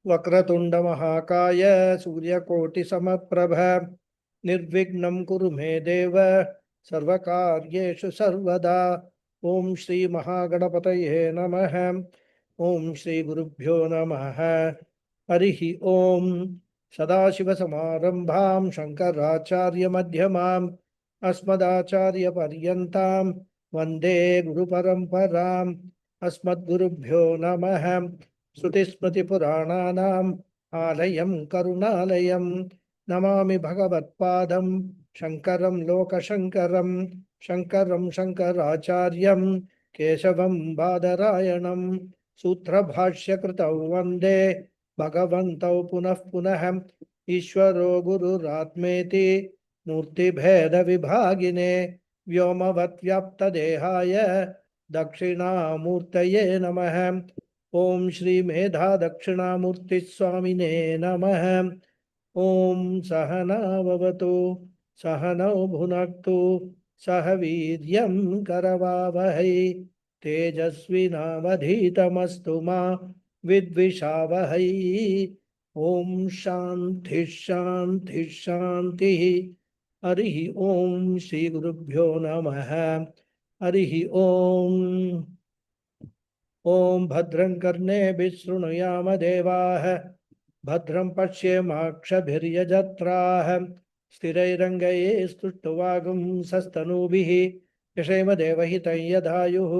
वक्रतुंड महाकाय सूर्यकोटि समप्रभ निर्विघ्नं कुरु मे देव सर्वकार्येषु सर्वदा। ओम श्री महागणपतये नमः। ओम श्री गुरुभ्यो नमः। हरिः ओम। सदाशिवसमारम्भां शंकराचार्यमध्यमाम् अस्मदाचार्यपर्यन्तां वन्दे गुरुपरम्पराम्। अस्मद्गुरुभ्यो नमः। श्रुतिस्मृतिपुराणानाम् आलयं करुणालयं नमामि भगवत्पादं शङ्करं लोकशङ्करं। शङ्करं शङ्कराचार्यं केशवं बादरायणं सूत्रभाष्यकृतौ वन्दे भगवन्तौ पुनः पुनः। ईश्वरो गुरुरात्मेति मूर्तिभेदविभागिने व्योमवद्व्याप्तदेहाय दक्षिणामूर्तये नमः। ओम श्री मेधा दक्षिणामूर्ति स्वामिने नमः। ओम सहनाववतु सहनौ भुनक्तु सह वीर्यं करवावहै तेजस्विनावधीतमस्तु मा विद्विषावहै। ओम शांति शांति शांति। हरि ओम श्री गुरुभ्यो नमः। हरि ओम। ओम भद्रं कर्णेभिः शृणुयाम देवाः भद्रं पश्येमाक्षभिर्यजत्राः स्थिरैरङ्गैः स्तुष्टुवागुंसस्तनूभिः यशेम देवहितं यदायुः।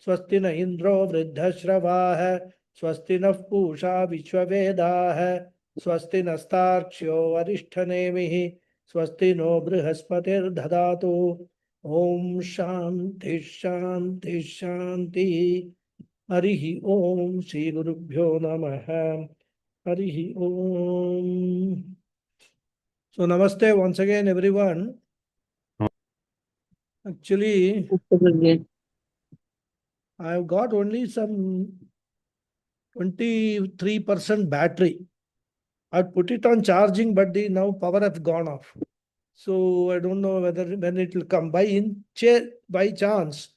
स्वस्ति न इन्द्रो वृद्धश्रवाः स्वस्ति नः पूषा विश्ववेदाः स्वस्ति नस्तार्क्ष्यो वरिष्ठनेमिः स्वस्ति नो बृहस्पतिर्दधातु। ओम शांति शांति शांति। हरिः ओम श्री गुरुभ्यो नमः। हरिः ओम। So namaste once again everyone. Actually I have got only some 23% battery. I put it on charging but the now power has gone off. So I don't know whether when it will come by chance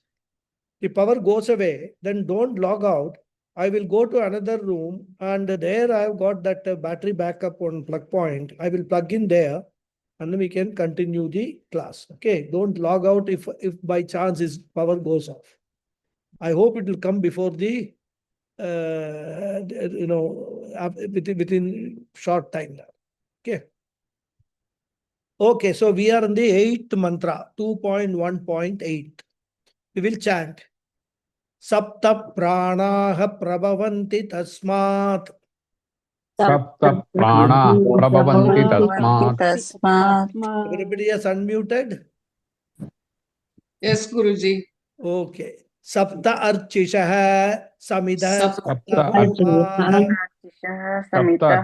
the power goes away, then don't log out. I will go to another room and there I have got that battery backup on plug point. I will plug in there and we can continue the class. Okay, don't log out if by chance his power goes off. I hope it will come before the within short time now. Okay. Okay, so we are in the 8th mantra, 2.1.8. We will chant. सप्त प्राणाः प्रभवन्ति तस्मात् सप्त प्राणाः प्रभवन्ति तस्मात्। Everybody is unmuted? Yes, Guruji. Okay. सप्त अर्चिषः समिदः सप्त अर्चिषः समिदः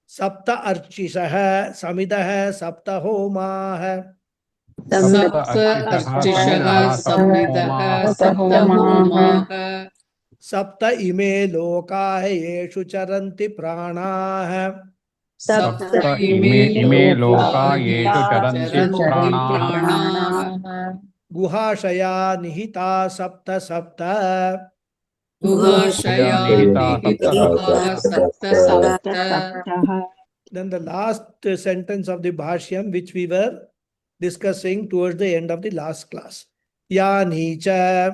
सप्त अर्चिषः समिदः सप्त होमाः सप्त अर्चिषः समिदः सप्त होमाः सप्त इमे लोकाः येषु चरन्ति प्राणाः सप्त इमे लोकाः येषु चरन्ति प्राणाः गुहाशया निहिता सप्त सप्त गुहाशया निहिताः सप्त सप्त। Then the last sentence of the Bhashyam which we were discussing towards the end of the last class. Yani cha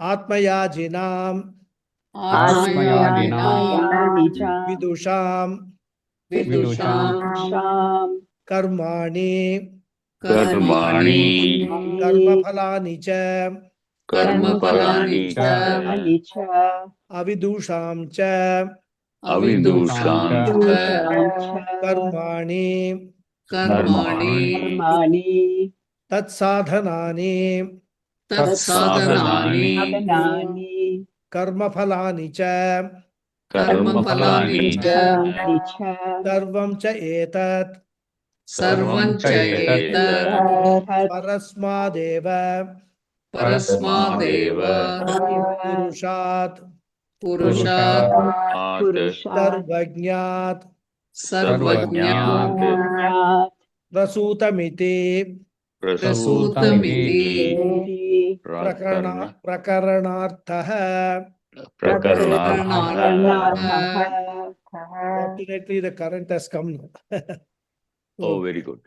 Atmayajinam Vidusham Karmani Karmaphalani cha Avidusham cha Karmani Tatsadhanani Karmaphalani cha Sarvam cha etat Parasmadeva Purushat Sarvajñat Prasutamiti Prakaranarthaha. Fortunately, the current has come now. Oh, very good.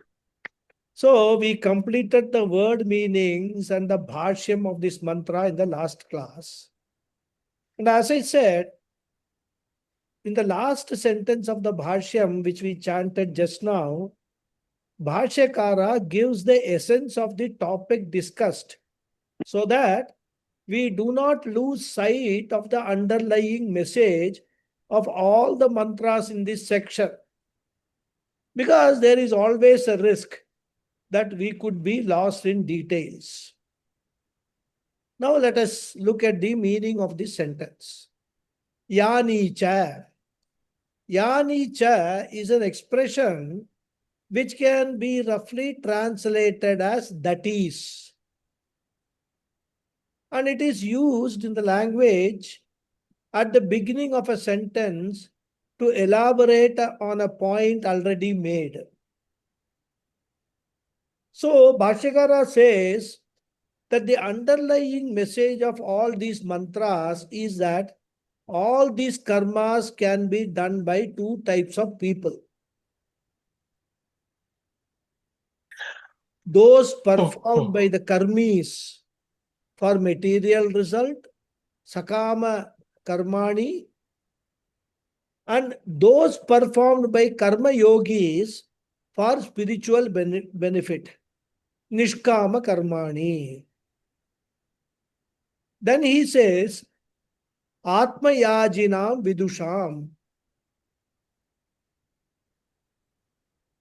So we completed the word meanings and the bhashyam of this mantra in the last class. And as I said, in the last sentence of the bhashyam, which we chanted just now, Bhashyakara gives the essence of the topic discussed so that we do not lose sight of the underlying message of all the mantras in this section. Because there is always a risk that we could be lost in details. Now let us look at the meaning of this sentence. Yani cha. Yani cha is an expression which can be roughly translated as that is. And it is used in the language at the beginning of a sentence to elaborate on a point already made. So Bhashyakara says that the underlying message of all these mantras is that all these karmas can be done by two types of people. Those performed by the karmis for material result, sakama karmani, and those performed by karma yogis for spiritual benefit, nishkama karmani. Then he says, Atmayajinam vidusham.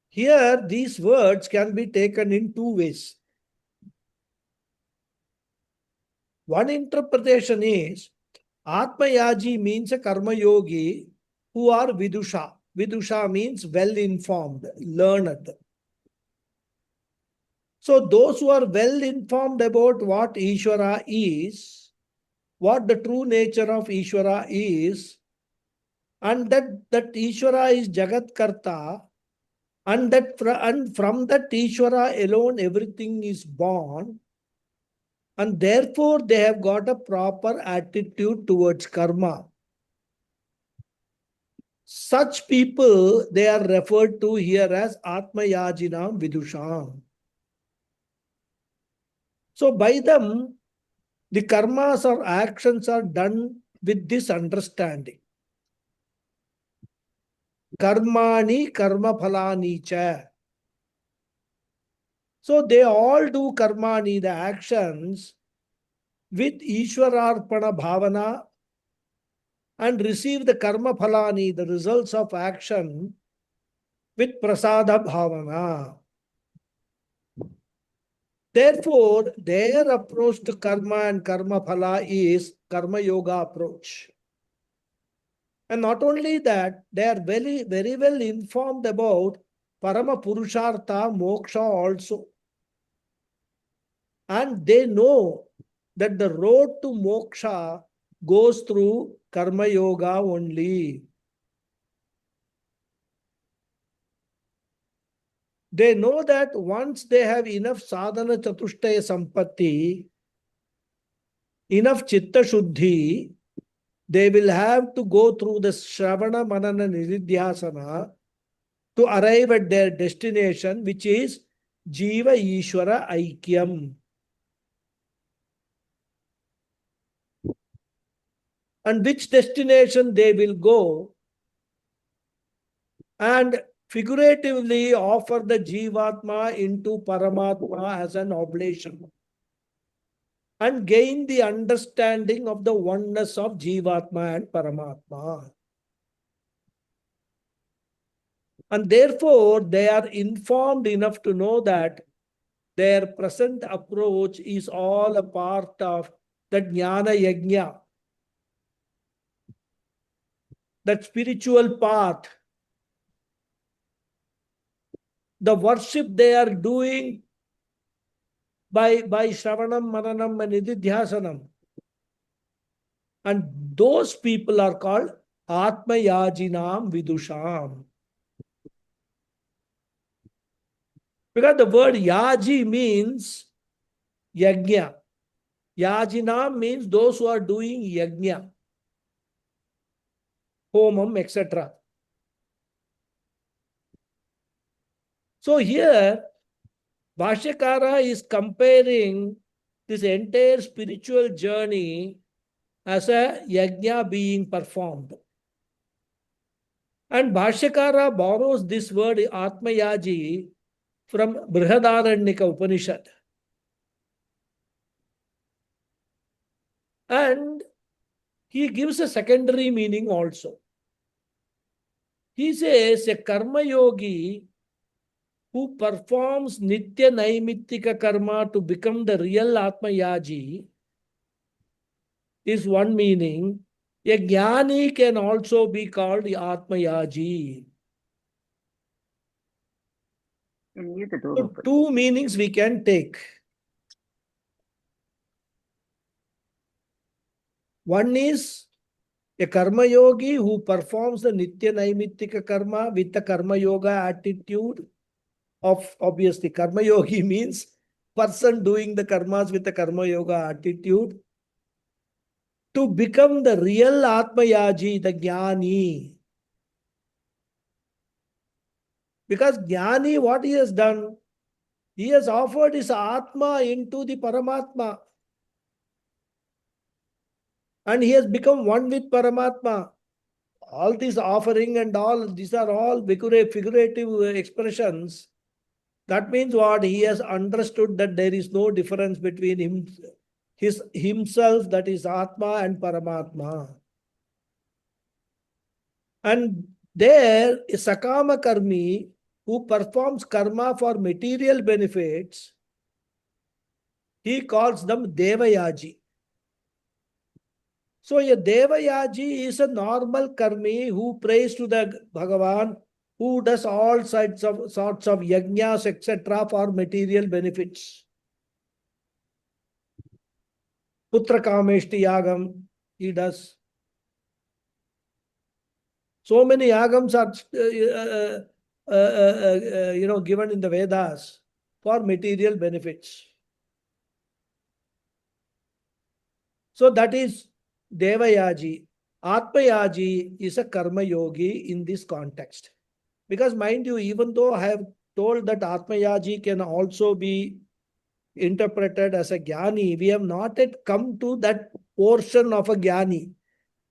Here, these words can be taken in two ways. One interpretation is, Atmayaji means a karma yogi who are vidusha. Vidusha means well-informed, learned. So those who are well-informed about what Ishvara is, what the true nature of Ishvara is, and that Ishvara is Jagat Karta, and from that Ishvara alone everything is born, and therefore they have got a proper attitude towards karma. Such people, they are referred to here as Atmayajinam Vidusham. So by them, the karmas or actions are done with this understanding. Karmani karma phalani cha. So they all do karmani, the actions, with Ishwararpana bhavana and receive the karma phalani, the results of action, with prasada bhavana. Therefore, their approach to karma and karma phala is karma yoga approach. And not only that, they are very, very well informed about parama purushartha moksha also. And they know that the road to moksha goes through karma yoga only. They know that once they have enough sadhana chatushtaya sampatti, enough chitta shuddhi, they will have to go through the Shravana Manana Nididhyasana to arrive at their destination, which is Jiva Ishvara Aikyam. And which destination they will go and figuratively offer the Jivatma into Paramatma as an oblation and gain the understanding of the oneness of Jivatma and Paramatma. And therefore, they are informed enough to know that their present approach is all a part of the Jnana Yajna, that spiritual path. The worship they are doing by Shravanam, Mananam, and Nididhyasanam. And those people are called Atmayajinam Vidusham. Because the word Yaji means Yajna. Yajinam means those who are doing yajna, homam, etc. So here, Bhashyakara is comparing this entire spiritual journey as a yajna being performed. And Bhashyakara borrows this word Atmayaji from Brihadaranyaka Upanishad. And he gives a secondary meaning also. He says a karma yogi who performs nitya naimittika karma to become the real Atmayaji is one meaning. A jnani can also be called the Atmayaji. So two meanings we can take. One is a karma yogi who performs the nitya naimittika karma with the karma yoga attitude of, obviously, karma yogi means person doing the karmas with the karma yoga attitude to become the real Atmayaji, the jnani. Because jnani, what he has done, he has offered his Atma into the Paramatma. And he has become one with Paramatma. All this offering and all, these are all figurative expressions. That means what? He has understood that there is no difference between himself, that is Atma, and Paramatma. And there is Sakama Karmi who performs karma for material benefits. He calls them Devayaji. So a Devayaji is a normal karmi who prays to the Bhagavan, who does all sorts of yajnas, etc. for material benefits. Putra Kameshti Yagam, he does. So many yagams are given in the Vedas for material benefits. So that is Devayaji. Atmayaji is a karma yogi in this context. Because mind you, even though I have told that Atmayaji can also be interpreted as a jnani, we have not yet come to that portion of a jnani.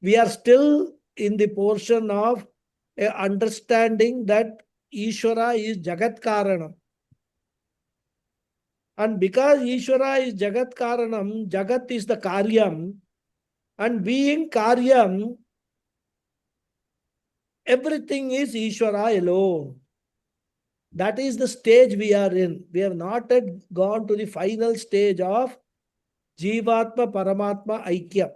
We are still in the portion of understanding that Ishvara is Jagat Karanam. And because Ishvara is Jagat Karanam, Jagat is the Karyam, and being Karyam, everything is Ishvara alone. That is the stage we are in. We have not yet gone to the final stage of Jivatma Paramatma Aikyam.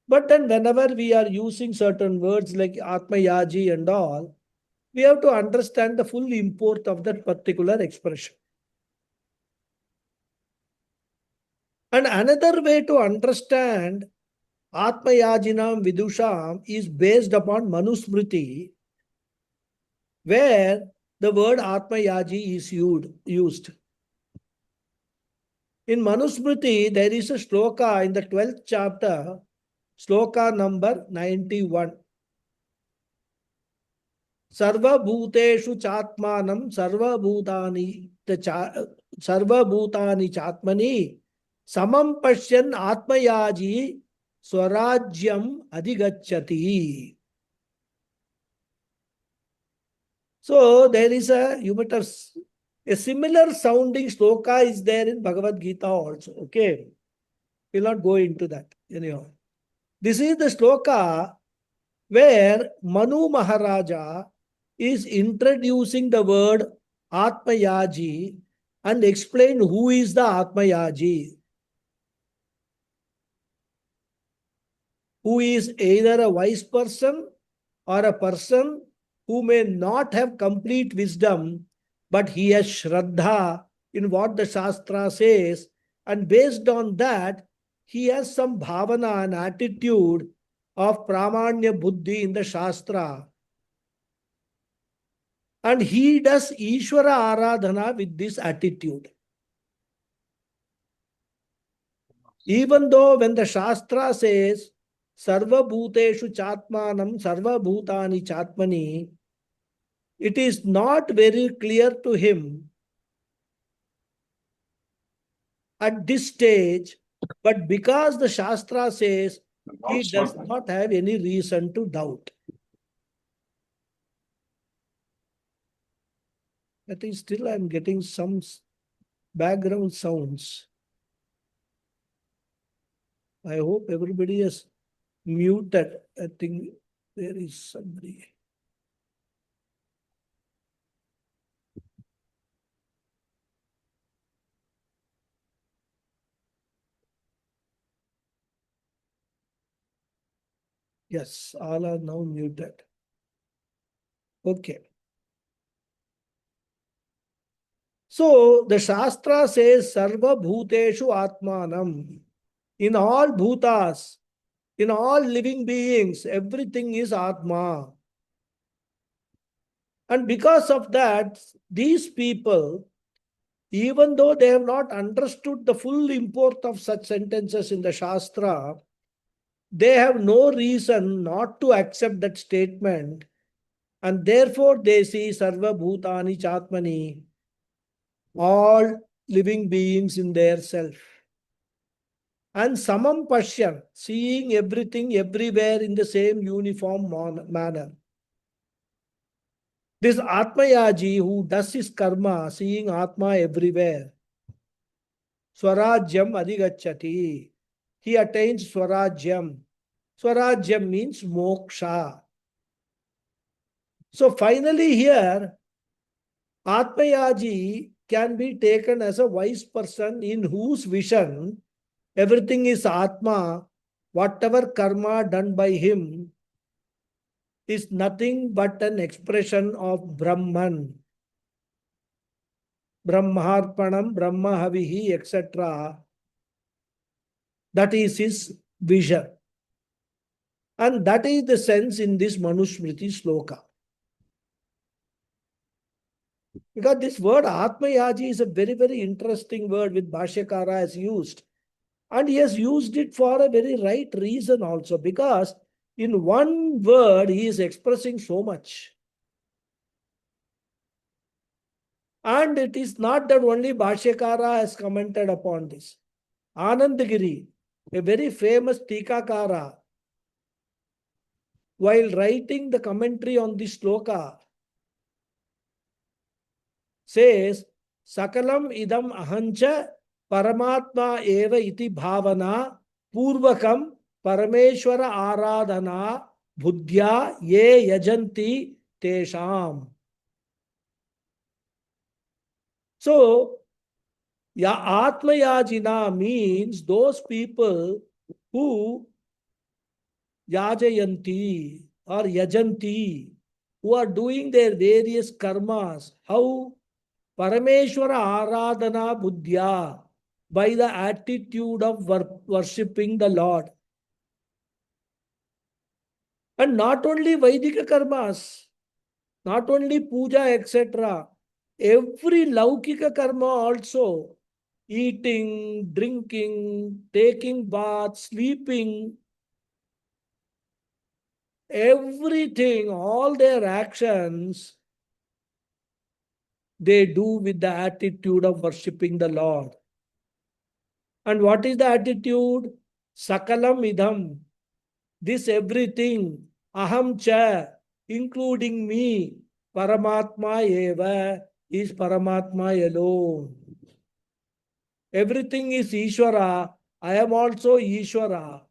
But then whenever we are using certain words like Atmayaji and all, we have to understand the full import of that particular expression. And another way to understand Atmayajinam Vidusham is based upon Manusmriti, where the word Atmayaji is used. In Manusmriti, there is a shloka in the 12th chapter, shloka number 91. Sarva bhuteshu chatmanam sarva bhutani chatmani samam pashyan atmayaji swarajyam adhigacchati. So there is a similar sounding shloka is there in Bhagavad Gita also. Okay. We'll not go into that. Anyhow. This is the shloka where Manu Maharaja is introducing the word Atmayaji and explain who is the Atmayaji, who is either a wise person or a person who may not have complete wisdom, but he has Shraddha in what the Shastra says, and based on that, he has some bhavana and attitude of Pramanya Buddhi in the Shastra. And he does Ishvara Aradhana with this attitude. Even though when the Shastra says Sarva Bhuteshu Chatmanam Sarva Bhutani Chatmani, it is not very clear to him at this stage, but because the Shastra says, he does not have any reason to doubt. I think still I am getting some background sounds. I hope everybody is muted. I think there is somebody. Yes, all are now muted. Okay. So the Shastra says Sarva Bhuteshu Atmanam. In all bhutas, in all living beings, everything is Atma. And because of that, these people, even though they have not understood the full import of such sentences in the Shastra, they have no reason not to accept that statement. And therefore they see Sarva Bhutani Chatmani, all living beings in their self. And Samam Pashyan, seeing everything everywhere in the same uniform manner. This Atmayaji who does his karma, seeing Atma everywhere, Swarajyam Adhigacchati, he attains Swarajyam. Swarajyam means moksha. So finally here, Atmayaji can be taken as a wise person in whose vision everything is Atma. Whatever karma done by him is nothing but an expression of Brahman. Brahmarpanam, Brahmahavihi, etc. That is his vision. And that is the sense in this Manusmriti sloka. Because this word Atmayaji is a very, very interesting word which Bhashyakara has used. And he has used it for a very right reason also, because in one word he is expressing so much. And it is not that only Bhashyakara has commented upon this. Anandagiri, a very famous Tikakara, while writing the commentary on this sloka, says, Sakalam idam ahancha Paramatma eva iti bhavana purvakam Parameshwara aradhana buddhya ye yajanti tesham. So, Atmayajina means those people who yajayanti or yajanti, who are doing their various karmas. How? Parameshwara aradhana buddhya, by the attitude of worshipping the Lord. And not only Vaidika karmas, not only puja, etc. Every laukika karma also, eating, drinking, taking bath, sleeping, everything, all their actions, they do with the attitude of worshipping the Lord. And what is the attitude? Sakalam idham. This everything, aham cha, including me, Paramatma eva, is Paramatma alone. Everything is Ishvara. I am also Ishvara.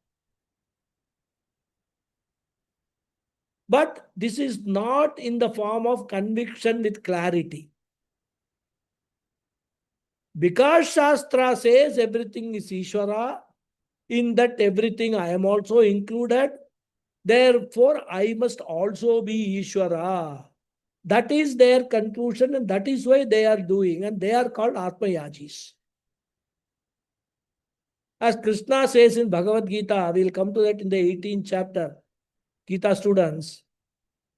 But this is not in the form of conviction with clarity. Because Shastra says everything is Ishvara, in that everything I am also included, therefore I must also be Ishvara. That is their conclusion, and that is why they are doing, and they are called Atmayajis. As Krishna says in Bhagavad Gita, we will come to that in the 18th chapter, Gita students,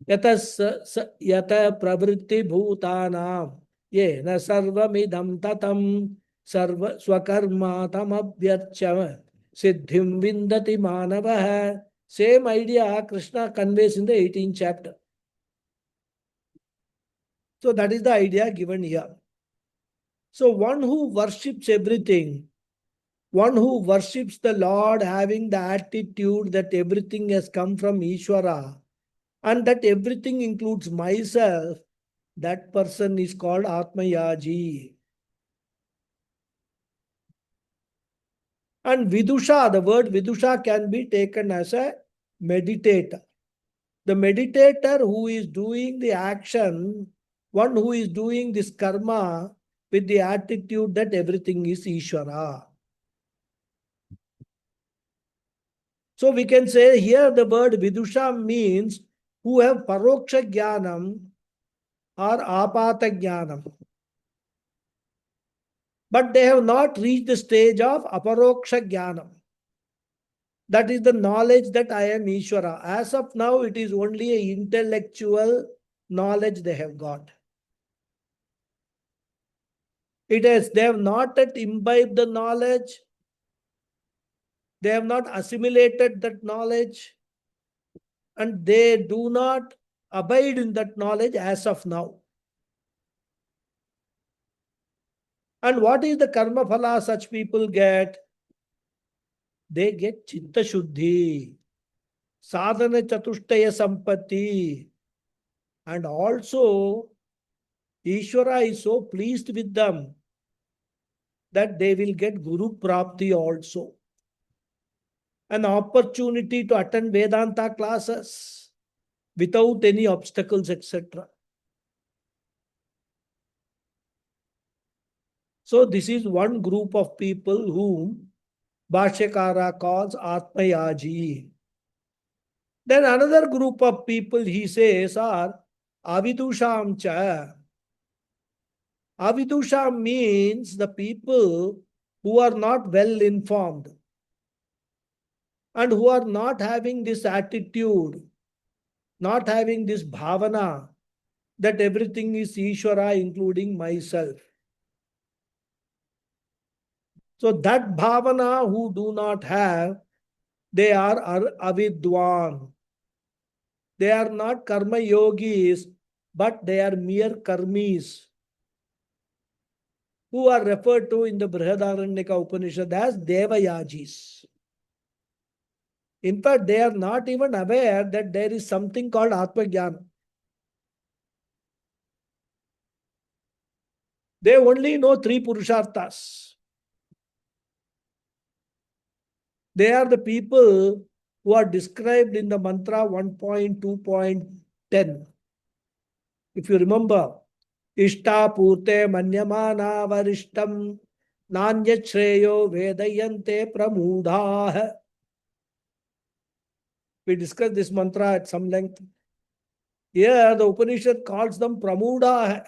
Yata pravritti bhutanam ye na sarvamidam tatam sarva swakarma tam abhyarcha Siddhim Vindati Manavaha. Same idea Krishna conveys in the 18th chapter. So that is the idea given here. So one who worships everything, one who worships the Lord having the attitude that everything has come from Ishvara and that everything includes myself, that person is called Atmayaji. And Vidusha, the word Vidusha can be taken as a meditator. The meditator who is doing the action, one who is doing this karma with the attitude that everything is Ishvara. So we can say here the word Vidusha means who have Paroksha Jnanam or Apata Jnanam. But they have not reached the stage of Aparoksha Jnanam. That is the knowledge that I am Ishvara. As of now, it is only an intellectual knowledge they have got. They have not yet imbibed the knowledge. They have not assimilated that knowledge. And they do not abide in that knowledge as of now. And what is the karma phala such people get? They get chitta shuddhi, sadhana chatushtaya sampatti, and also Ishvara is so pleased with them that they will get Guru Prapti also. An opportunity to attend Vedanta classes without any obstacles, etc. So this is one group of people whom Bhashyakara calls Atmayaji. Then another group of people he says are Avidusham cha. Avidusha means the people who are not well informed and who are not having this attitude, not having this bhavana that everything is Ishvara, including myself. So that bhavana who do not have, they are avidwan. They are not karma yogis, but they are mere karmis, who are referred to in the Brihadaranyaka Upanishad as Devayajis. In fact, they are not even aware that there is something called Atmajnana. They only know three Purusharthas. They are the people who are described in the mantra 1.2.10. If you remember, Ishta Purte Manyamana Varishtam Nanya Shreyo Vedayante Pramudha. We discussed this mantra at some length. Here, the Upanishad calls them Pramuda.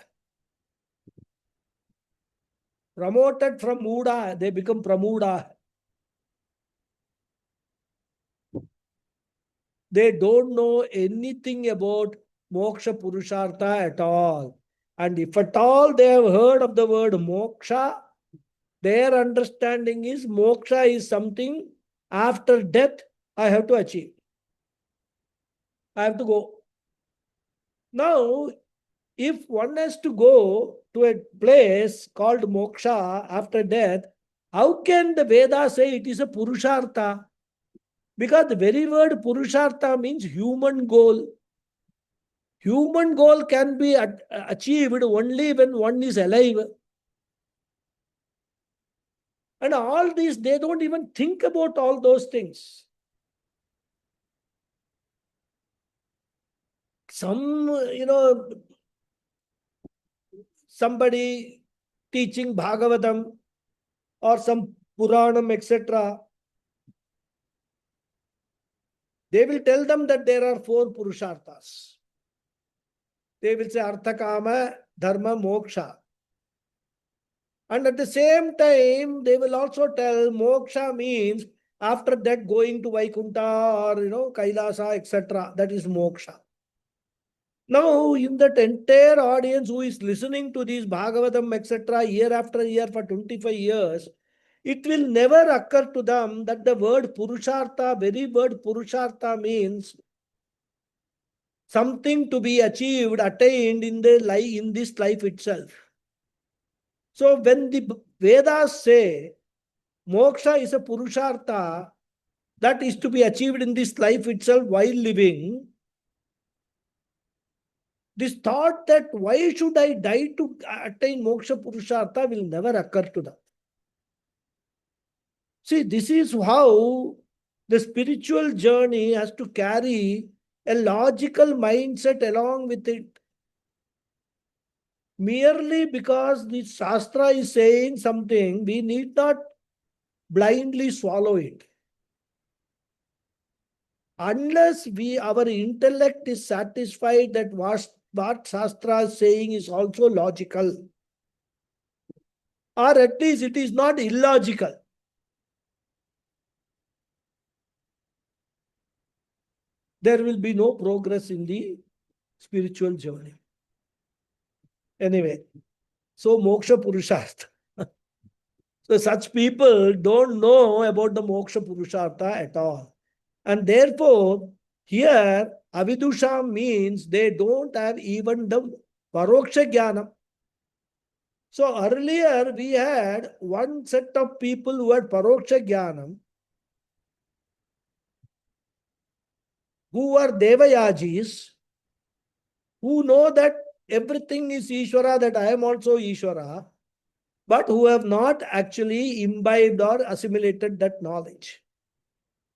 Promoted from Muda, they become Pramuda. They don't know anything about Moksha Purushartha at all. And if at all they have heard of the word Moksha, their understanding is Moksha is something after death I have to achieve. I have to go. Now, if one has to go to a place called Moksha after death, how can the Veda say it is a Purushartha? Because the very word Purushartha means human goal. Human goal can be achieved only when one is alive. And all these, they don't even think about all those things. Somebody teaching Bhagavatam or some Puranam, etc., they will tell them that there are 4 Purusharthas. They will say Artha, Kama, Dharma, Moksha. And at the same time, they will also tell Moksha means after that going to Vaikuntha or Kailasa, etc. That is Moksha. Now, in that entire audience who is listening to these Bhagavatam, etc., year after year for 25 years, it will never occur to them that the word Purushartha, very word Purushartha means something to be achieved, attained in this life itself. So when the Vedas say moksha is a Purushartha that is to be achieved in this life itself while living, this thought that why should I die to attain moksha Purushartha will never occur to them. See, this is how the spiritual journey has to carry a logical mindset along with it. Merely because the Shastra is saying something, we need not blindly swallow it. Unless our intellect is satisfied that what Shastra is saying is also logical, or at least it is not illogical, there will be no progress in the spiritual journey. Anyway, so moksha purushartha. So such people don't know about the moksha purushartha at all. And therefore, here avidusha means they don't have even the paroksha jnanam. So earlier we had one set of people who had paroksha jnanam, who are devayajis, who know that everything is Ishvara, that I am also Ishvara, but who have not actually imbibed or assimilated that knowledge.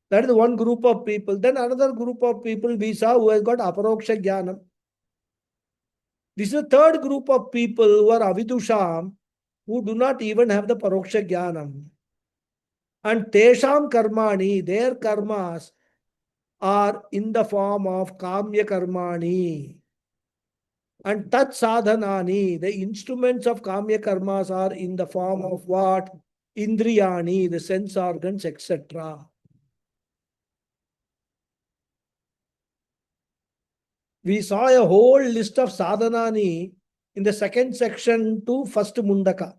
That is one group of people. Then another group of people we saw who has got aparoksha jnanam. This is the third group of people who are avidusham, who do not even have the paroksha jnanam. And tesham karmani, their karmas are in the form of kamya karmani. And tat sadhanani, the instruments of kamya karmas are in the form of what? Indriyani, the sense organs, etc. We saw a whole list of sadhanani in the second section to first Mundaka.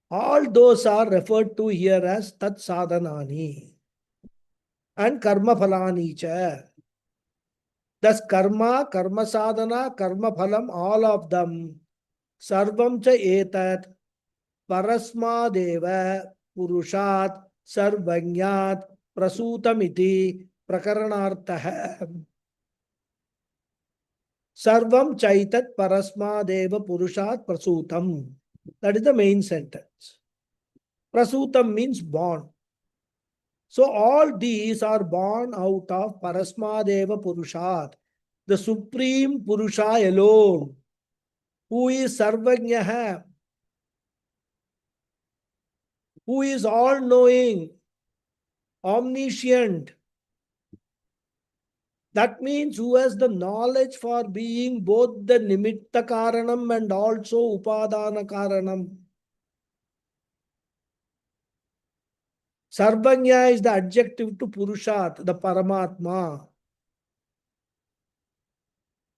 All those are referred to here as tat sadhanani and karma phalani cha. Thus karma, karma sadhana, karma phalam, all of them, sarvam cha etat, parasmadeva, purushat, sarvanyat, prasutamiti, prakaranartha. Sarvam chaitat parasmadeva purushat prasutam. That is the main sentence. Prasutam means born. So all these are born out of parasmadeva purushat, the supreme Purusha alone, who is sarvagnaha, who is all-knowing, omniscient. That means who has the knowledge for being both the nimitta karanam and also upadana karanam. Sarvanya is the adjective to Purushat, the Paramatma.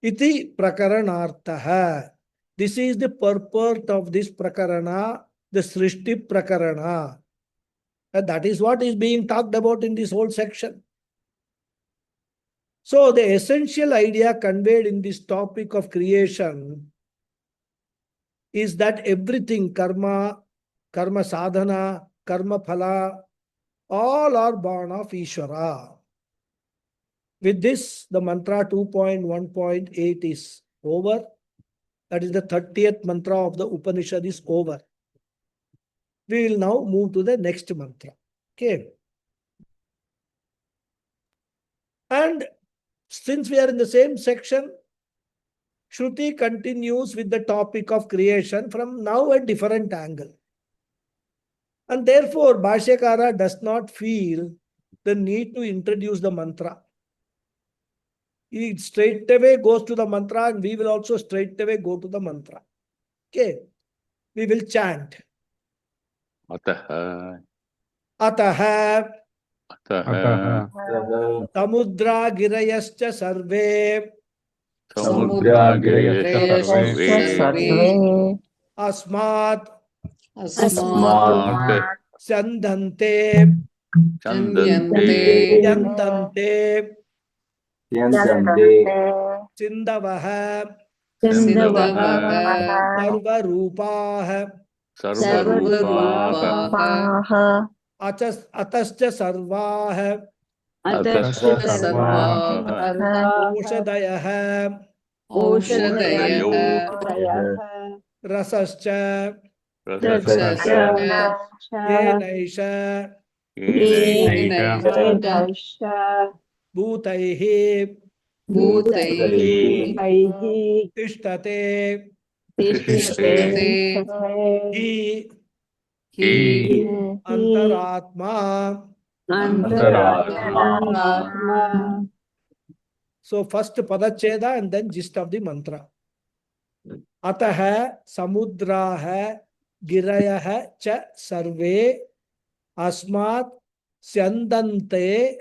Iti prakaranartha. This is the purport of this prakarana, the Srishti prakarana. And that is what is being talked about in this whole section. So the essential idea conveyed in this topic of creation is that everything, karma, karma sadhana, karma phala, all are born of Ishvara. With this, the mantra 2.1.8 is over. That is the 30th mantra of the Upanishad is over. We will now move to the next mantra. Okay. And since we are in the same section, Shruti continues with the topic of creation from now a different angle. And therefore, Bhashyakara does not feel the need to introduce the mantra. He straight away goes to the mantra, and we will also straight away go to the mantra. Okay. We will chant. Ataha. Ataha. Ataha. Samudra girayascha sarve. Samudra girayascha sarve. Asmat. Asmat Sandante, Chandante. Yandante, Yandante. Sindavaha, Sindavaha. Sarvarupaha, Sarvarupaha. Atascha Sarvaha, Atascha Sarvaha. Oshadayaha, Oshadayo. Rasascha, Rasascha. Yenaisha, Yenaisha. Bhutaihi, Bhutaihi. Tishtate, Tishtate. Hi, Hi. Antaratma. Antaratma. So first Padacheda and then gist of the mantra. Ataha samudraha girayaha cha sarve asmat syandante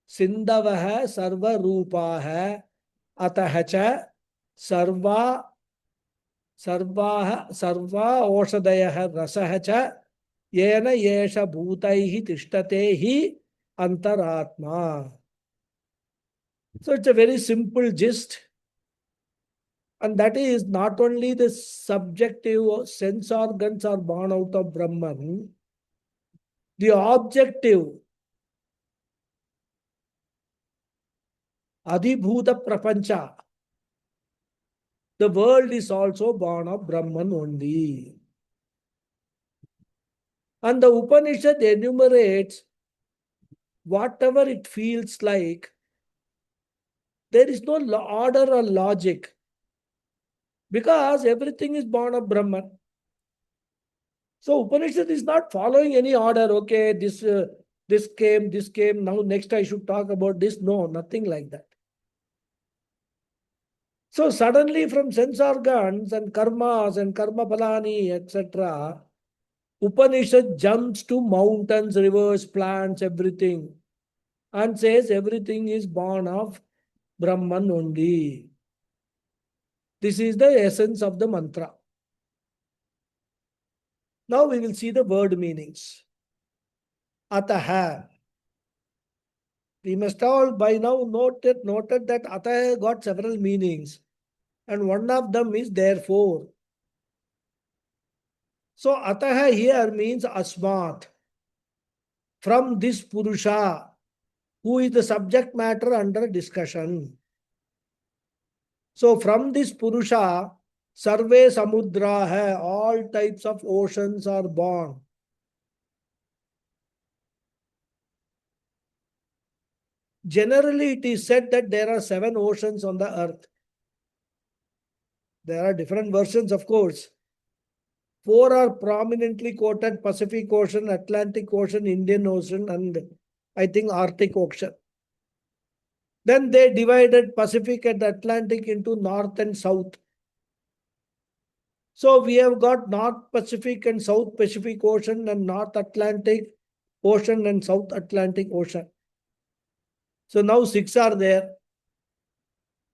sindavaha sarva rupaha ataha cha sarva oshadayaha rasaha cha yena yesha bhutaihi tishtate hi antaratma. So it's a very simple gist. And that is not only the subjective sense organs are born out of Brahman, the objective, Adhibhuta Prapancha, the world is also born of Brahman only. And the Upanishad enumerates whatever it feels like. There is no order or logic because everything is born of Brahman. So Upanishad is not following any order. Okay, this came, now next I should talk about this. No, nothing like that. So suddenly from sense organs and karmas and karma palani, etc., Upanishad jumps to mountains, rivers, plants, everything, and says everything is born of Brahman only. This is the essence of the mantra. Now we will see the word meanings. Ataha. We must all by now noted that Ataha got several meanings. And one of them is therefore. So Ataha here means Asmat. From this Purusha, who is the subject matter under discussion. So from this Purusha, Sarve Samudra hai, all types of oceans are born. Generally, it is said that there are 7 oceans on the earth. There are different versions, of course. 4 are prominently quoted: Pacific Ocean, Atlantic Ocean, Indian Ocean, and I think Arctic Ocean. Then they divided Pacific and Atlantic into North and South. So we have got North Pacific and South Pacific Ocean and North Atlantic Ocean and South Atlantic Ocean. So now 6 are there.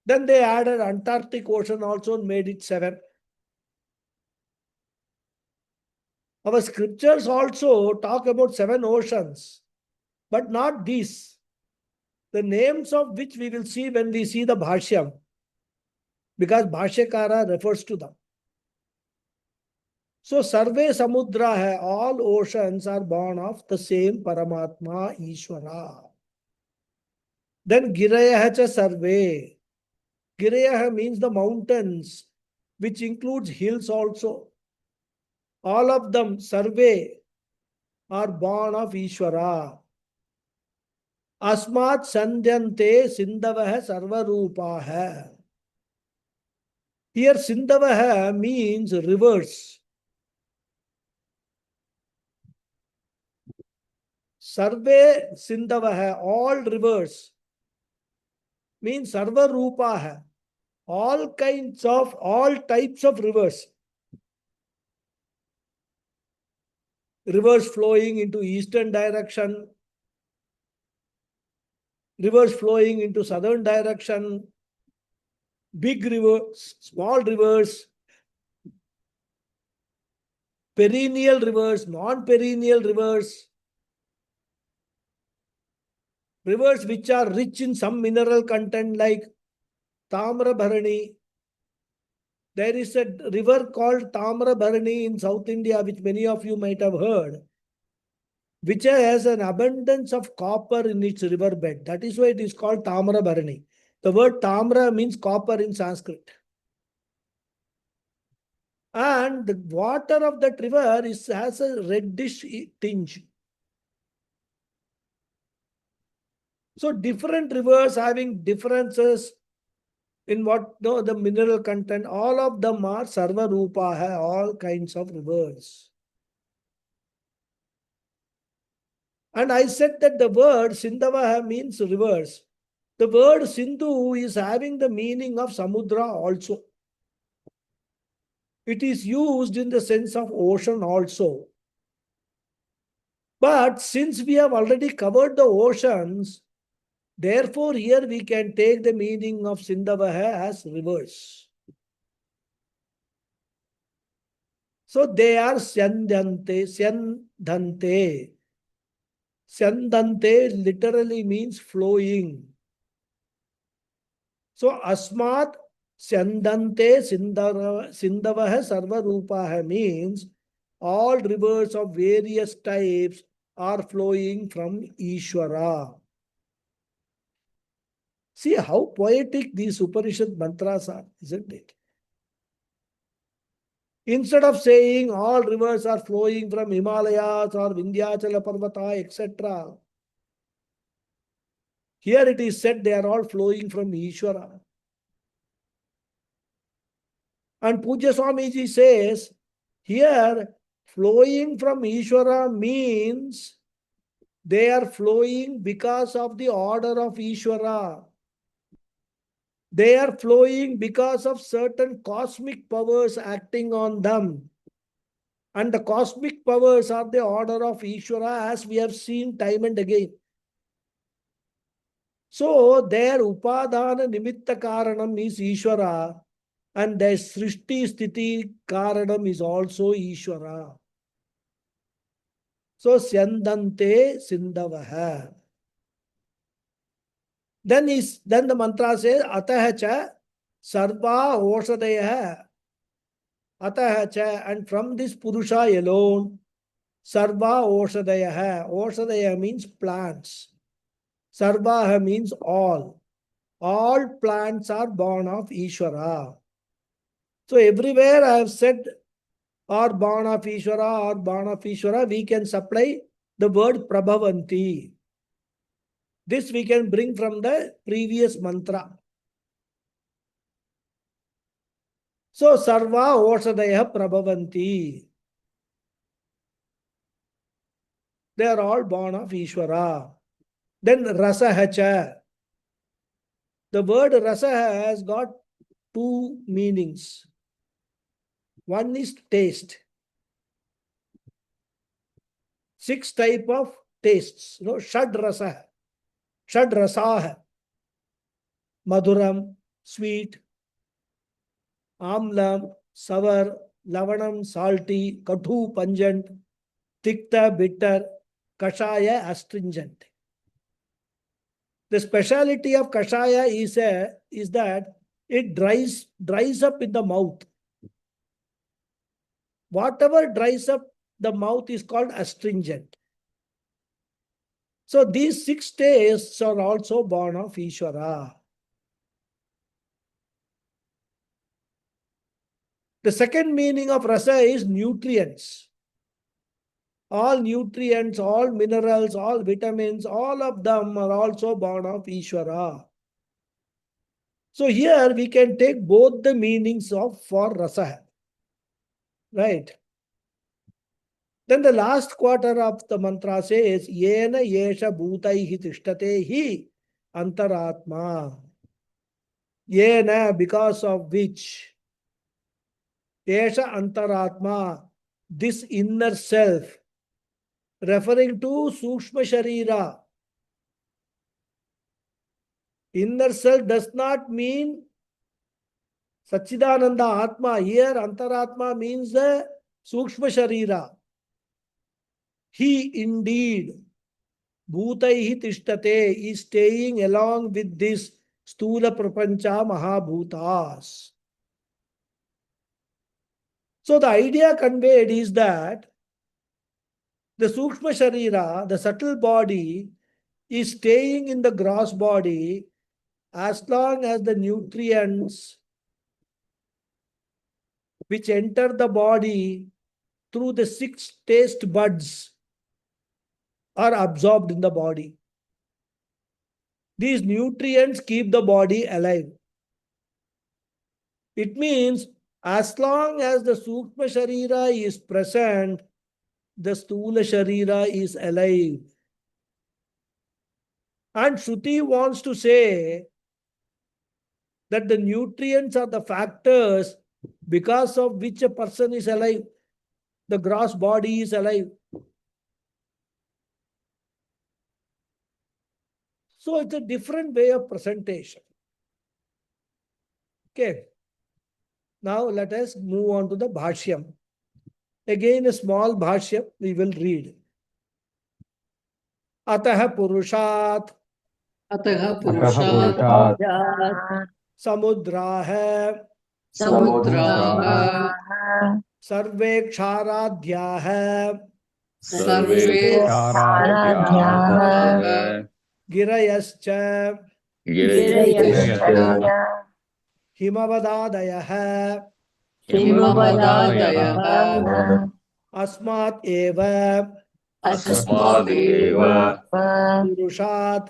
Then they added Antarctic Ocean also and made it 7. Our scriptures also talk about 7 oceans, but not these. The names of which we will see when we see the Bhashyam, because Bhashyakara refers to them. So Sarve Samudra hai, all oceans are born of the same Paramatma Ishvara. Then Giraya cha Sarve. Giraya means the mountains, which includes hills also. All of them, Sarve, are born of Ishvara. Asmat Sandhyante Sindavaha Sarvarupaha. Here Sindavaha means rivers. Sarve Sindavaha, all rivers, means Sarvarupaha. All types of rivers. Rivers flowing into eastern direction, rivers flowing into southern direction, big rivers, small rivers. perennial rivers, non-perennial rivers, rivers which are rich in some mineral content like Tamra. There is a river called Tamra in South India, which many of you might have heard, which has an abundance of copper in its riverbed. That is why it is called Tamra. The word Tamra means copper in Sanskrit. And the water of that river has a reddish tinge. So different rivers having differences in the mineral content, all of them are Sarva Rupa, all kinds of rivers. And I said that the word Sindhava means rivers. The word Sindhu is having the meaning of Samudra also. It is used in the sense of ocean also. But since we have already covered the oceans, therefore here we can take the meaning of Sindhava as rivers. So they are Syandante. Syandante literally means flowing. So Asmat Syandante Sindhava Sarva Rupa means all rivers of various types are flowing from Ishvara. See how poetic these Upanishad mantras are, isn't it? Instead of saying all rivers are flowing from Himalayas or Vindhyachala Parvata, etc., here it is said they are all flowing from Ishvara. And Pujya Swamiji says, here flowing from Ishvara means they are flowing because of the order of Ishvara. They are flowing because of certain cosmic powers acting on them. And the cosmic powers are the order of Ishvara, as we have seen time and again. So their Upadana Nimitta Karanam is Ishvara, and their Srishti Sthiti Karanam is also Ishvara. So Syandante Sindhavaha. Then the mantra says Ataha cha Sarva Oshadaya. Ataha cha, and from this Purusha alone, Sarva Oshadaya. Oshadaya means plants. Sarvaha means all. All plants are born of Ishvara. So everywhere I have said or born of Ishvara, we can supply the word Prabhavanti. This we can bring from the previous mantra. So Sarva Oshadaya Prabhavanti. They are all born of Ishvara. Then Rasahacha. The word Rasa has got two meanings. One is taste. 6 types of tastes. Shad Rasa. Shad Rasah. Madhuram, sweet. Amlam, sour. Lavanam, salty. Kathu, pungent. Tikta, bitter. Kashaya, astringent. The speciality of Kashaya is that it dries up in the mouth. Whatever dries up the mouth is called astringent. So these 6 tastes are also born of Ishvara. The second meaning of rasa is nutrients. All nutrients, all minerals, all vitamins, all of them are also born of Ishvara. So here we can take both the meanings for rasa. Right. Then the last quarter of the mantra says, Yena yesha bhutaihi tishtate hi antaratma. Yena, because of which. Yesha antaratma, this inner self, referring to Sukshma Sharira. Inner self does not mean Satchidananda Atma. Here Antaratma means the Sukshma Sharira. He indeed, Bhutaihi Tishtate, is staying along with this Stula Prapancha Mahabhutas. So the idea conveyed is that the Sukshma Sharira, the subtle body, is staying in the gross body as long as the nutrients which enter the body through the 6 taste buds are absorbed in the body. These nutrients keep the body alive. It means as long as the Sukshma Sharira is present, the Stula Sharira is alive. And Shruti wants to say that the nutrients are the factors because of which a person is alive. The gross body is alive. So it's a different way of presentation. Okay. Now let us move on to the Bhashyam. Again, a small Bhashyam we will read. Ataha Purushat अतः पुरुषात् पुरुषात् Samudraha समुद्राः Sarve Ksharadhyaha सर्वे क्षाराद्याः Girayascha गिरयश्च Himavadadayaha हिमवदादयः Asmat Eva अस्मादेव Purushat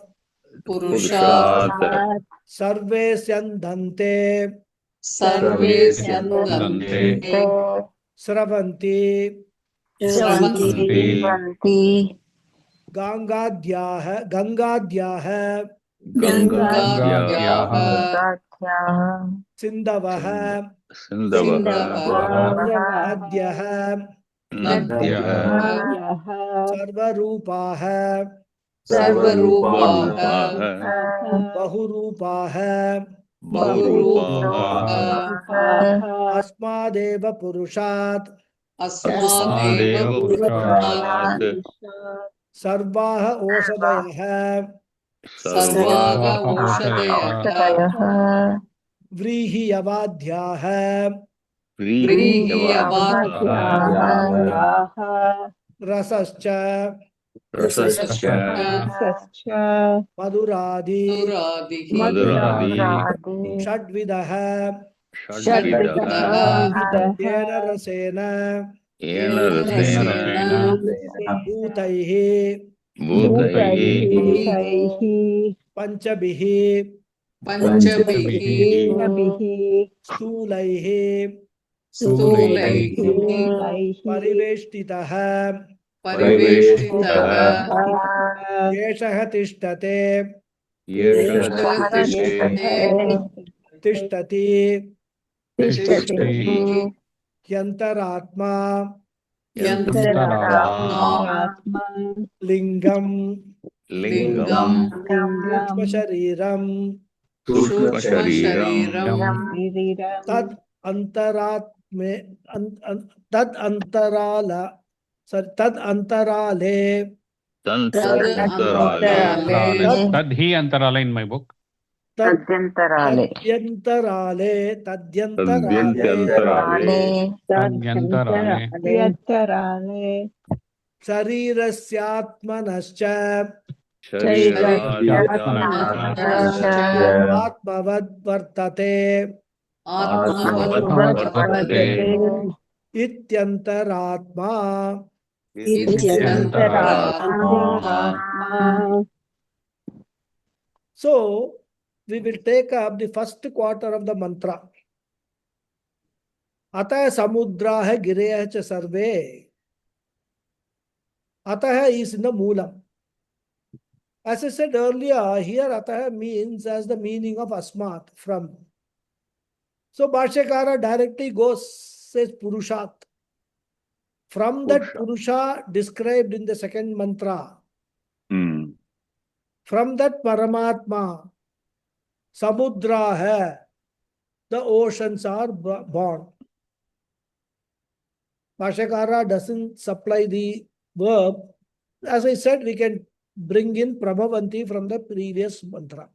पुरुषात् Sarve Syandante सर्वे स्यन्दन्ते स्यन्दन्ते Sravanti स्रवन्ति Gangadhyaha गङ्गाद्याः Sindavaha सिन्धवः Nadhyaha नद्यः Sarvarupaha सर्वरूपाः Bahurupaha बहुरूपाः Asmadeva Purushat अस्मादेव पुरुषात् Sarvaha Oshadayaha सर्वाः औषधयः Vrihi Yavadhyaha व्रीह्यवाद्याः Rasascha रसश्च Maduradi मधुरादिः Shadvidaha षड्विधः Yena Rasena येन रसेन Bhutaihi भूतैः Panchabihi पञ्चभिः Stulaihi स्थूलैः Pariveshtitaha परिवेष्टितः Yeshah Tishtate Tishtati तिष्ठति Yantaratma यन्तरात्मा Lingam लिङ्गम् Sukshma Shariram सूक्ष्मशरीरम् Tad Antaratme Tad Antarala Tad Antarale तदन्तराले तद्हि अंतराल in my book. Tadyantara तद्यन्तराले Sharirasyaatmanascha Atmavad Vartate वर्तते Ityantaratma. So, we will take up the first quarter of the mantra. Atah samudraha gireyah cha sarve. Atah is in the moolam. As I said earlier, here atah means as the meaning of asmat, from. So Bhashyakara directly goes, says Purushat. From that Purusha described in the second mantra, from that Paramatma, Samudra hai, the oceans are born. Bhashyakara doesn't supply the verb. As I said, we can bring in Prabhavanti from the previous mantra.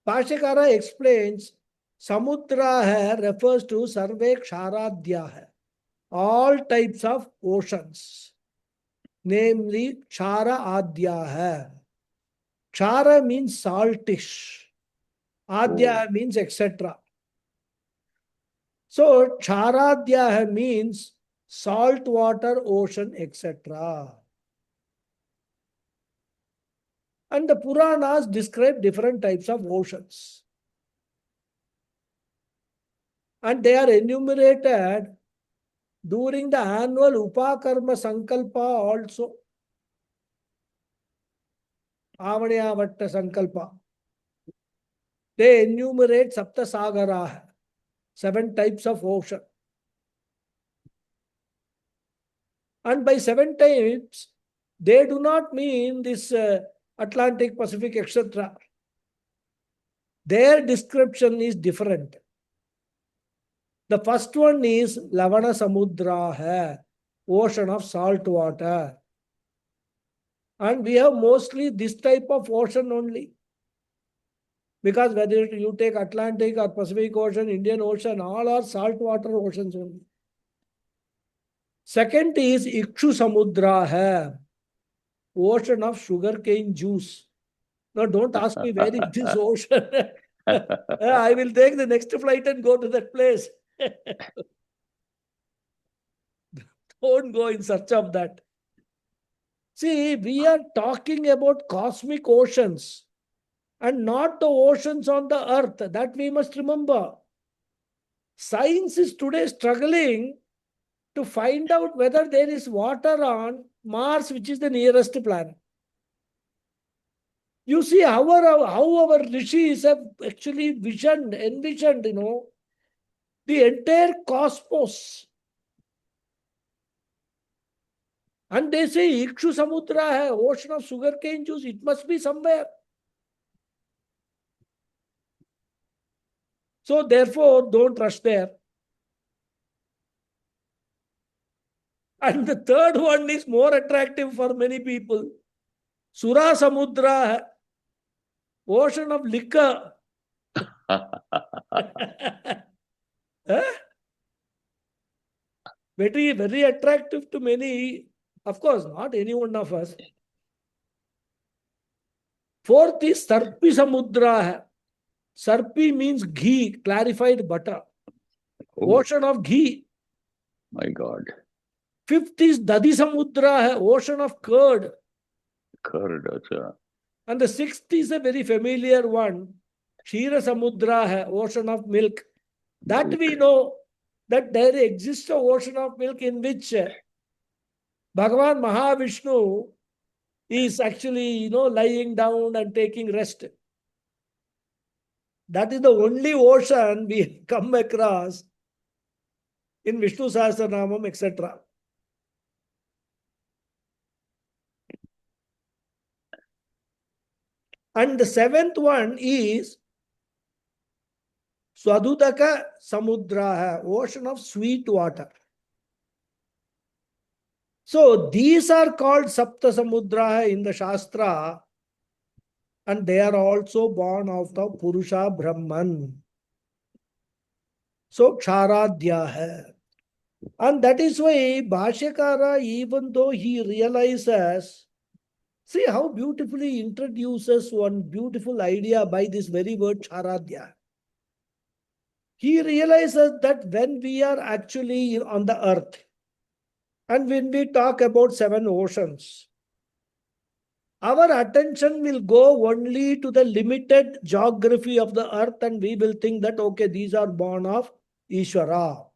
Bhashyakara explains, Samudra hai refers to Sarve Ksharadhya hai, all types of oceans, namely Kshara Adhya hai. Kshara means saltish, Adhya means etc. So Ksharadhya means salt water, ocean, etc. And the Puranas describe different types of oceans. And they are enumerated during the annual Upakarma Sankalpa also. Avadiyavatta Sankalpa. They enumerate Sapta Sagara, 7 types of ocean. And by 7 types, they do not mean this Atlantic, Pacific, etc. Their description is different. The first one is Lavana Samudra hai, ocean of salt water. And we have mostly this type of ocean only. Because whether you take Atlantic or Pacific Ocean, Indian Ocean, all are saltwater oceans only. Second is Ikshu Samudra hai, ocean of sugarcane juice. Now don't ask me where is this ocean. I will take the next flight and go to that place. Don't go in search of that. See, we are talking about cosmic oceans and not the oceans on the earth. That we must remember. Science is today struggling to find out whether there is water on Mars, which is the nearest planet. You see how our rishis have actually envisioned, the entire cosmos. And they say Ikshu Samudra hai, ocean of sugarcane juice. It must be somewhere. So therefore, don't rush there. And the third one is more attractive for many people. Sura Samudra hai, ocean of liquor. Very, very attractive to many. Of course, not any one of us. Fourth is Sarpi Samudra hai. Sarpi means ghee, clarified butter. Oh, Ocean of ghee. my God. Fifth is Dadi Samudra hai, ocean of curd. Curd, acha. And the sixth is a very familiar one. Kshira Samudra hai, ocean of milk. That we know that there exists an ocean of milk in which Bhagavan Mahavishnu is actually, lying down and taking rest. That is the only ocean we come across in Vishnu Sahasranamam, etc. And the seventh one is Swadudaka Samudra, ocean of sweet water. So these are called Sapta Samudra in the Shastra, and they are also born out of Purusha Brahman. So Ksharadhya hai. And that is why Bhashyakara, even though he realizes, see how beautifully he introduces one beautiful idea by this very word Ksharadhya. He realizes that when we are actually on the earth, and when we talk about 7 oceans, our attention will go only to the limited geography of the earth, and we will think that, okay, these are born of Ishvara.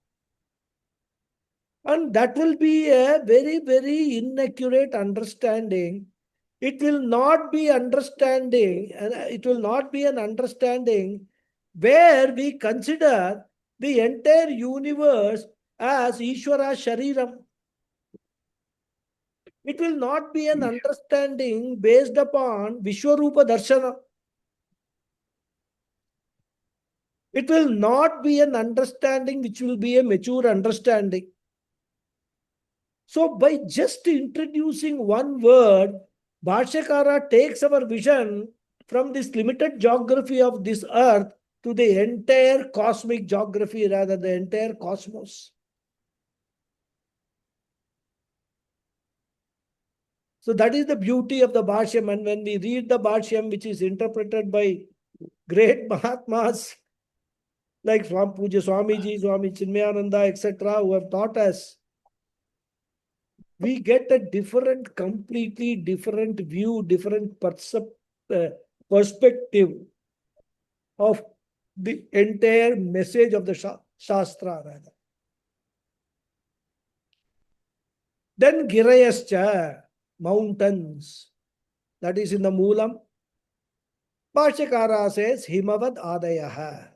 And that will be a very, very inaccurate understanding. It will not be understanding, and it will not be an understanding where we consider the entire universe as Ishvara Shariram. It will not be an understanding based upon Vishwarupa Darshana. It will not be an understanding which will be a mature understanding. So by just introducing one word, Bhashyakara takes our vision from this limited geography of this earth to the entire cosmic geography, rather the entire cosmos. So that is the beauty of the Bhashyam. And when we read the Bhashyam, which is interpreted by great Mahatmas like Puja Swamiji, Swami Chinmayananda, etc., who have taught us, we get a different, completely different view, different perspective of the entire message of the Shastra, rather. Then Girayascha, mountains. That is in the Moolam. Bhashyakara says Himavad Adayaha.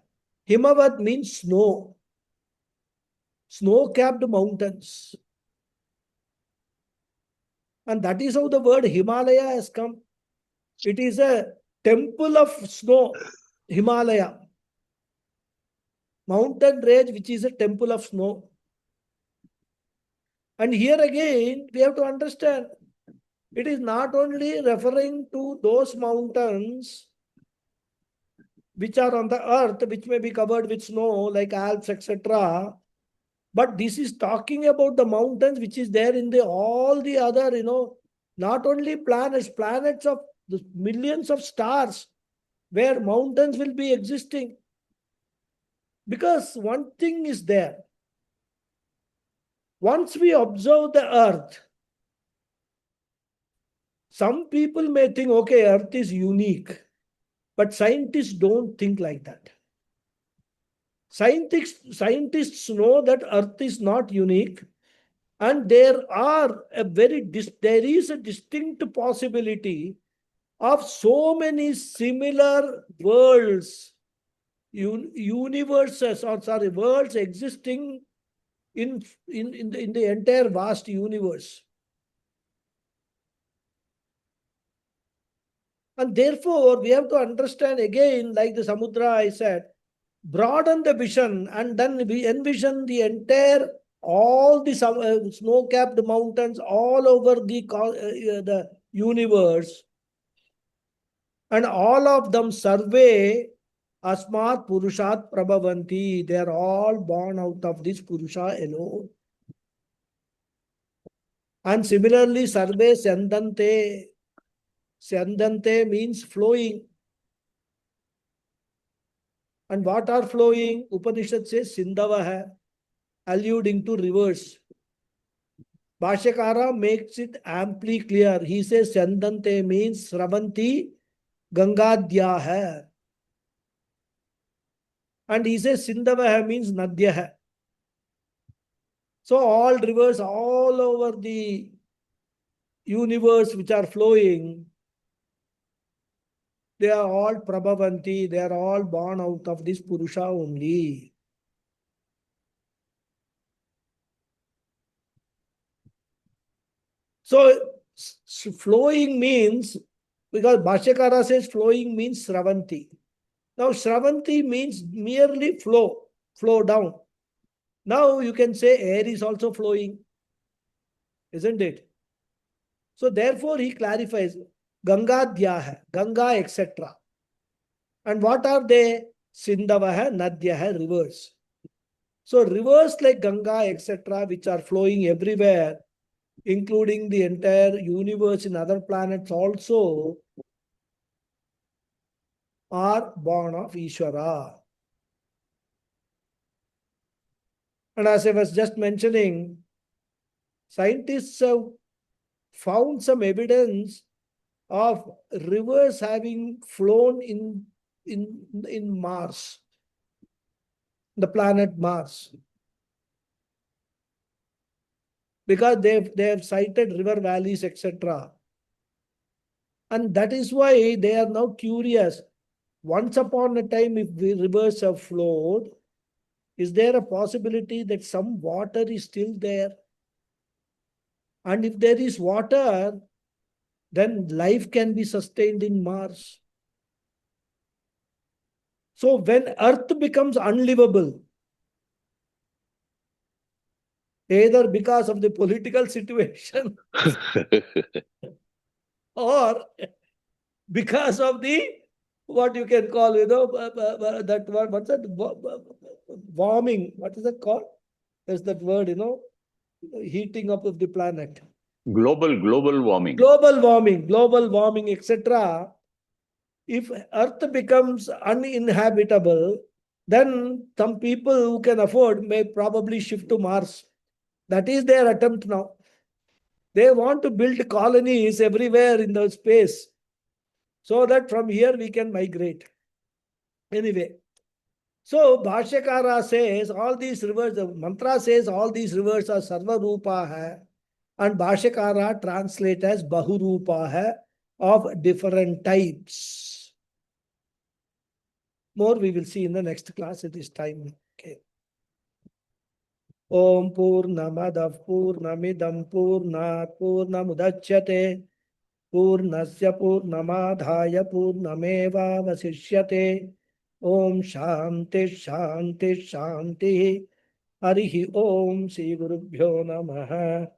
Himavad means snow. Snow-capped mountains. And that is how the word Himalaya has come. It is a temple of snow, Himalaya. Mountain range, which is a temple of snow. And here again, we have to understand, it is not only referring to those mountains which are on the earth, which may be covered with snow, like Alps, etc. But this is talking about the mountains which is there in all the other, not only planets of the millions of stars, where mountains will be existing. Because one thing is there. Once we observe the earth, some people may think, okay, earth is unique. But scientists don't think like that. Scientists know that earth is not unique, and there is a distinct possibility of so many similar worlds, worlds existing in the entire vast universe. And therefore, we have to understand again, like the Samudra I said, broaden the vision, and then we envision the entire, all the snow-capped mountains all over the universe. And all of them survey Asmat Purushat Prabhavanti. They are all born out of this Purusha alone. And similarly, Sarve Sandante. Sandante means flowing. And what are flowing? Upanishad says Sindavaha, alluding to rivers. Bhashyakara makes it amply clear. He says Sandante means Sravanti Gangadhyaha. And he says Sindavaha means Nadhyaha. So all rivers all over the universe which are flowing, they are all Prabhavanti, they are all born out of this Purusha only. So flowing means, because Bhashyakara says flowing means Sravanti. Now Sravanti means merely flow down. Now you can say air is also flowing, isn't it? So therefore he clarifies Gangadhyaha, Ganga, etc. And what are they? Sindavaha, Nadhyaha, rivers. So rivers like Ganga, etc., which are flowing everywhere, including the entire universe in other planets also, are born of Ishvara. And as I was just mentioning, scientists have found some evidence of rivers having flown in Mars, the planet Mars. Because they have cited river valleys, etc. And that is why they are now curious. Once upon a time, if the rivers have flowed, is there a possibility that some water is still there? And if there is water, then life can be sustained in Mars. So when earth becomes unlivable, either because of the political situation or because of the what you can call, that word, what's that? Warming. What is that called? There's that word, heating up of the planet. Global warming. Global warming, etc. If Earth becomes uninhabitable, then some people who can afford may probably shift to Mars. That is their attempt now. They want to build colonies everywhere in the space so that from here we can migrate. Anyway, so Bhashyakara says all these rivers, the mantra says all these rivers are Sarva Rupa hai, and Bhashyakara translate as Bahurupa hai, of different types. More we will see in the next class at this time. Okay. Om Purnamadav Purnamidam Purnat Purnamudachyate Purnasya Purnamadhaya Purnameva Vasishyate. Om Shanti Shanti Shanti. Harihi Om Sri Gurubhyo Namaha.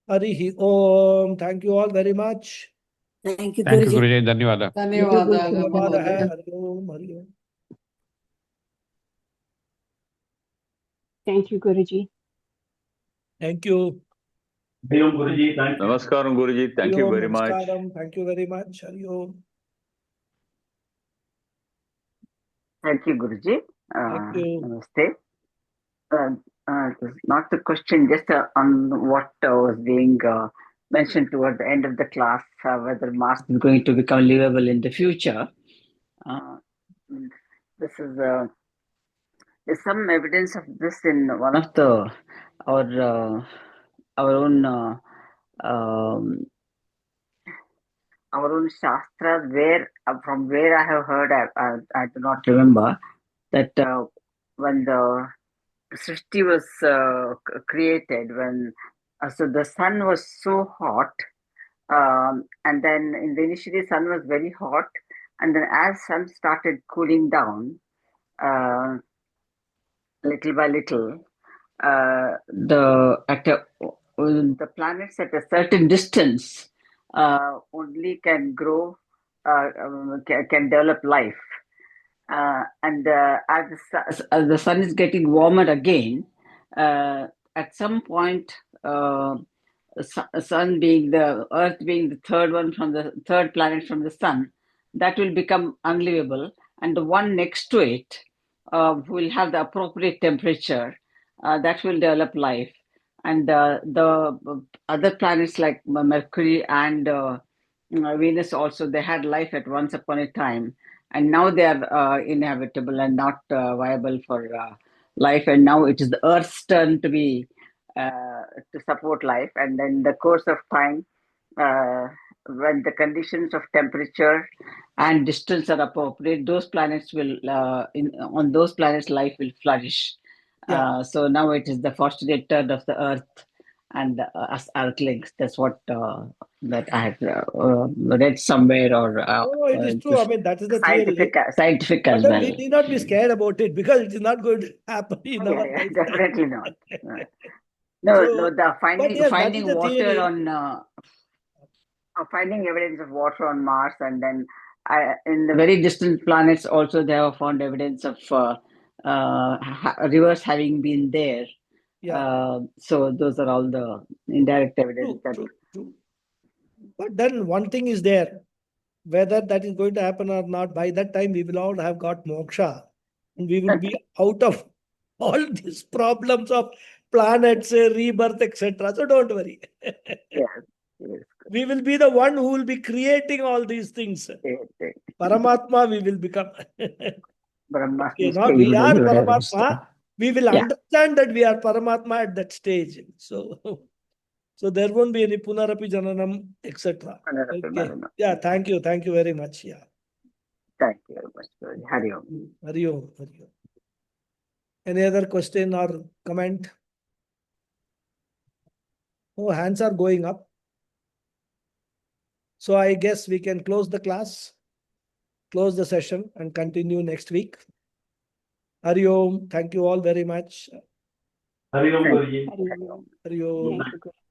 Harihi Om. Thank you all very much. Thank you, Thank you, Guruji. Guruji. Dhanyawada. ಧನ್ಯವಾದ Hari ಗುರುಗಳೇ. Om. Hari Om. Thank you, Guruji. Thank you. Namaskaram, Guruji. Thank you Hari Om, very much. Namaskaram. Thank you very much. Hari Om. Thank you, Guruji. Thank you. Namaste. It was not the question, just on what was being mentioned toward the end of the class, whether Mars is going to become livable in the future. This is there's some evidence of this in one of the our own shastras, where from where I have heard, I do not remember, that when the Srishti was created, when so the sun was so hot, and then initially sun was very hot, and then as sun started cooling down, little by little, the planets at a certain distance only can grow, can develop life. And as the sun is getting warmer again, at some point, sun being the Earth being the third planet from the sun, that will become unlivable, and the one next to it will have the appropriate temperature that will develop life. And the other planets like Mercury and Venus also, they had life at once upon a time, and now they are inhabitable and not viable for life. And now it is the Earth's turn to be to support life. And then the course of time, when the conditions of temperature and distance are appropriate, those planets will on those planets life will flourish. Yeah. So now it is the fortunate turn of the Earth and us Earthlings. That's what that I have read somewhere, or No, it is true. I mean, that is the theory. scientific But as then well. we need not be scared about it because it is not going to happen in our Yeah, lifetime. definitely not. No, So, no. The but yes, that is finding the water theory. on finding evidence of water on Mars, and then in the very distant planets also they have found evidence of rivers having been there. Yeah. So those are all the indirect evidence True. But then one thing is there, whether that is going to happen or not, by that time we will all have got moksha and we will be out of all these problems of planets, rebirth, etc. So don't worry. Yes. We will be the one who will be creating all these things. Paramatma we will become. Brahmasmi Not we are Paramatma. We will understand that we are Paramatma at that stage. So there won't be any Punarapi Jananam, etc. Okay. Yeah, thank you. Thank you very much. Yeah. Thank you very much. Hari Om. Hari Om. Hari Om. Any other question or comment? Oh, hands are going up. So I guess we can close the class, close the session, and continue next week. Hari Om. Thank you all very much. Hari Om, Guruji. Hari Om. Hari Om. Thank you, Guru.